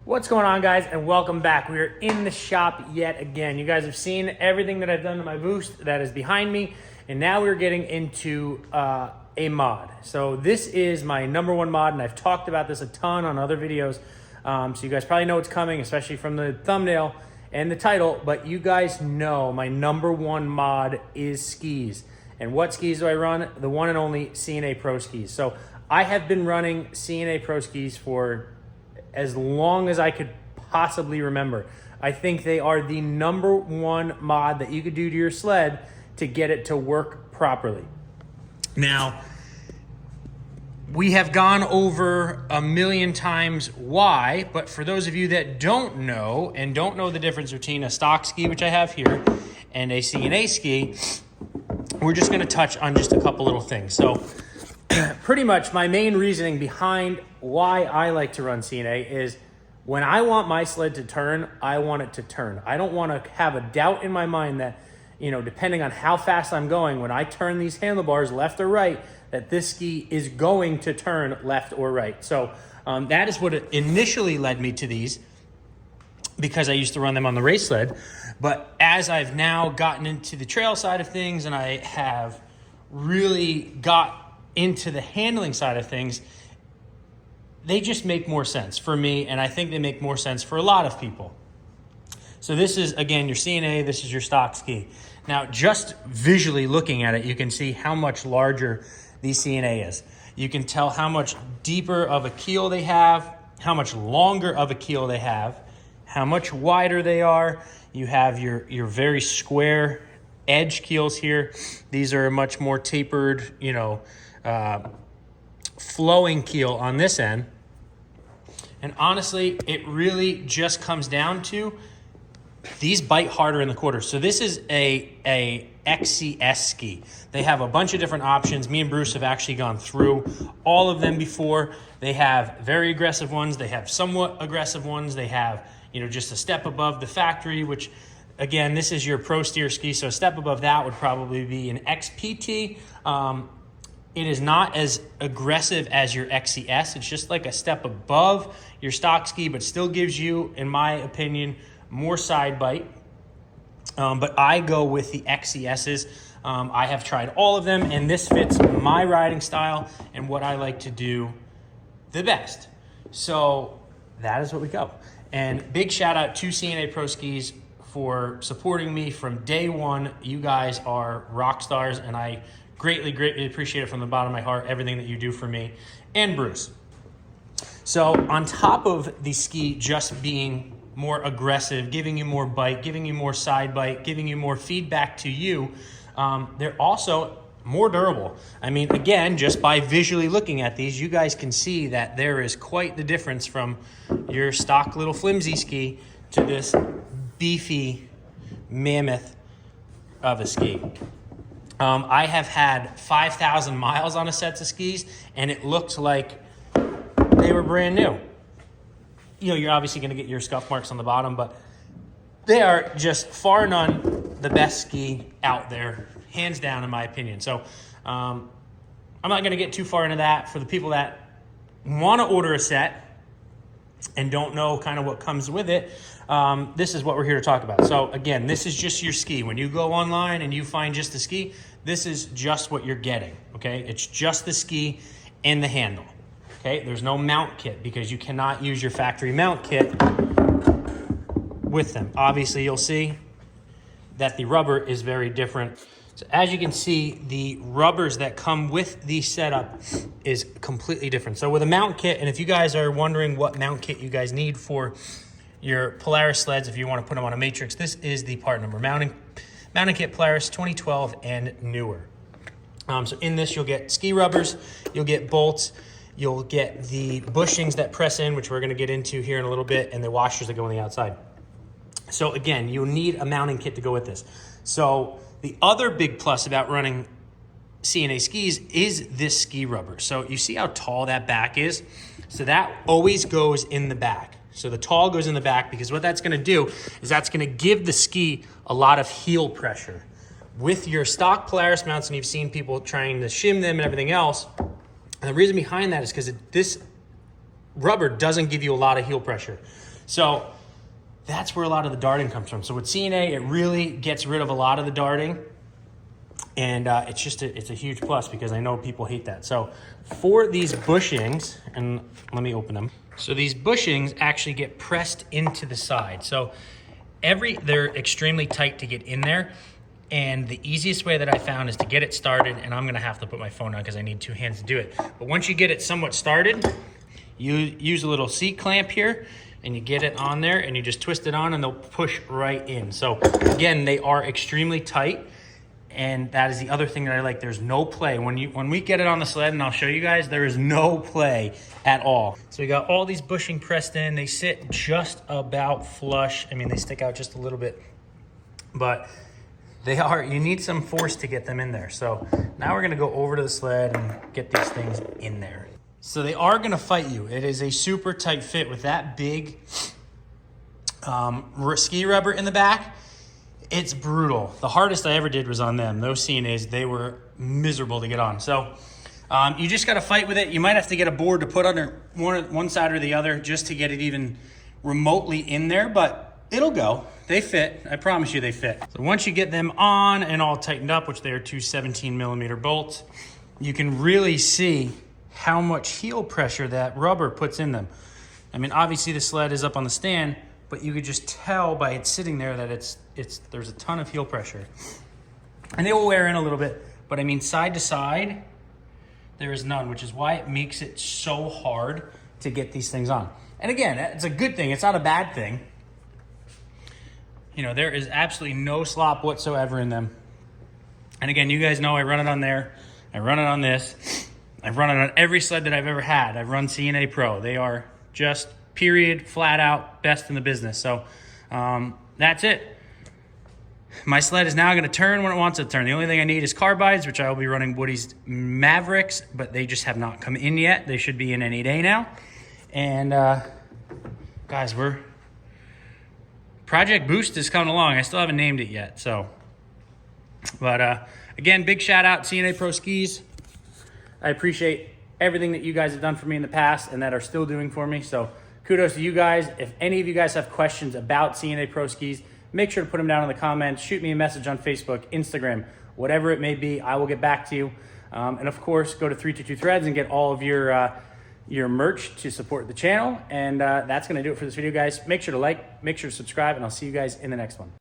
What's going on, guys, and welcome back. We are in the shop yet again. You guys have seen everything that I've done to my boost that is behind me, and now we're getting into a mod. So this is my #1 mod, and I've talked about this a ton on other videos. So you guys probably know what's coming, especially from the thumbnail and the title, but you guys know my #1 mod is skis. And what skis do I run? The one and only C&A Pro skis. So I have been running C&A Pro skis for as long as I could possibly remember. I think they are the #1 mod that you could do to your sled to get it to work properly. Now, we have gone over a million times why, but for those of you that don't know and don't know the difference between a stock ski, which I have here, and a C&A ski, we're just gonna touch on just a couple little things. So pretty much my main reasoning behind why I like to run C&A is when I want my sled to turn, I want it to turn. I don't want to have a doubt in my mind that, you know, depending on how fast I'm going, when I turn these handlebars left or right, that this ski is going to turn left or right. So that is what initially led me to these, because I used to run them on the race sled. But as I've now gotten into the trail side of things and I have really got into the handling side of things, they just make more sense for me, and I think they make more sense for a lot of people. So this is, again, your C&A, this is your stock ski. Now, just visually looking at it, you can see how much larger the C&A is. You can tell how much deeper of a keel they have, how much longer of a keel they have, how much wider they are. You have your very square edge keels here. These are a much more tapered, you know, flowing keel on this end. And honestly, it really just comes down to these bite harder in the quarters. So this is a XCS ski. They have a bunch of different options. Me and Bruce have actually gone through all of them before. They have very aggressive ones. They have somewhat aggressive ones. They have, you know, just a step above the factory, which again, this is your pro steer ski. So a step above that would probably be an XPT. It is not as aggressive as your XCS. It's just like a step above your stock ski, but still gives you, in my opinion, more side bite. But I go with the XCSs. I have tried all of them, and this fits my riding style and what I like to do the best. So that is what we go. And big shout out to C&A Pro Skis for supporting me from day one. You guys are rock stars, and I greatly, greatly appreciate it from the bottom of my heart, everything that you do for me and Bruce. So on top of the ski just being more aggressive, giving you more bite, giving you more side bite, giving you more feedback to you, they're also more durable. I mean, again, just by visually looking at these, you guys can see that there is quite the difference from your stock little flimsy ski to this beefy mammoth of a ski. I have had 5,000 miles on a set of skis, and it looked like they were brand new. You know, you're obviously going to get your scuff marks on the bottom, but they are just far none the best ski out there, hands down, in my opinion. So I'm not going to get too far into that. For the people that want to order a set and don't know kind of what comes with it, this is what we're here to talk about. So again, this is just your ski. When you go online and you find just the ski, this is just what you're getting, okay? It's just the ski and the handle, okay? There's no mount kit because you cannot use your factory mount kit with them. Obviously, you'll see that the rubber is very different. So as you can see, the rubbers that come with the setup is completely different. So with a mount kit, and if you guys are wondering what mount kit you guys need for your Polaris sleds, if you want to put them on a matrix, this is the part number. Mounting kit Polaris 2012 and newer. So in this, you'll get ski rubbers, you'll get bolts, you'll get the bushings that press in, which we're going to get into here in a little bit, and the washers that go on the outside. So again, you'll need a mounting kit to go with this. So the other big plus about running C&A skis is this ski rubber. So you see how tall that back is? So that always goes in the back. So the tall goes in the back because what that's going to do is that's going to give the ski a lot of heel pressure. with your stock Polaris mounts, and you've seen people trying to shim them and everything else. And the reason behind that is because this rubber doesn't give you a lot of heel pressure. So that's where a lot of the darting comes from. So with C&A, it really gets rid of a lot of the darting. And it's a huge plus because I know people hate that. So for these bushings, and let me open them. So these bushings actually get pressed into the side. So they're extremely tight to get in there. And the easiest way that I found is to get it started, and I'm gonna have to put my phone on because I need 2 hands to do it. But once you get it somewhat started, you use a little seat clamp here, and you get it on there, and you just twist it on, and they'll push right in. So again, they are extremely tight, and that is the other thing that I like. There's no play. When we get it on the sled, and I'll show you guys, there is no play at all. So we got all these bushing pressed in. They sit just about flush. I mean, they stick out just a little bit, but you need some force to get them in there. So now we're gonna go over to the sled and get these things in there. So they are gonna fight you. It is a super tight fit with that big ski rubber in the back. It's brutal. The hardest I ever did was on them. Those C&As, they were miserable to get on. So you just gotta fight with it. You might have to get a board to put under one side or the other just to get it even remotely in there, but it'll go. They fit. I promise you they fit. So once you get them on and all tightened up, which they are 2 17mm bolts, you can really see how much heel pressure that rubber puts in them. I mean, obviously the sled is up on the stand, but you could just tell by it sitting there that there's a ton of heel pressure. And they will wear in a little bit, but I mean, side to side, there is none, which is why it makes it so hard to get these things on. And again, it's a good thing. It's not a bad thing. You know, there is absolutely no slop whatsoever in them. And again, you guys know I run it on there. I run it on this. I've run it on every sled that I've ever had. I've run C&A Pro. They are just period, flat out, best in the business. So that's it. My sled is now going to turn when it wants to turn. The only thing I need is carbides, which I will be running Woody's Mavericks, but they just have not come in yet. They should be in any day now. And guys, Project Boost is coming along. I still haven't named it yet. So, but again, big shout out C&A Pro Skis. I appreciate everything that you guys have done for me in the past and that are still doing for me. So kudos to you guys. If any of you guys have questions about C&A Pro Skis, make sure to put them down in the comments. Shoot me a message on Facebook, Instagram, whatever it may be. I will get back to you. And of course, go to 322 Threads and get all of your merch to support the channel. And that's going to do it for this video, guys. Make sure to like, make sure to subscribe, and I'll see you guys in the next one.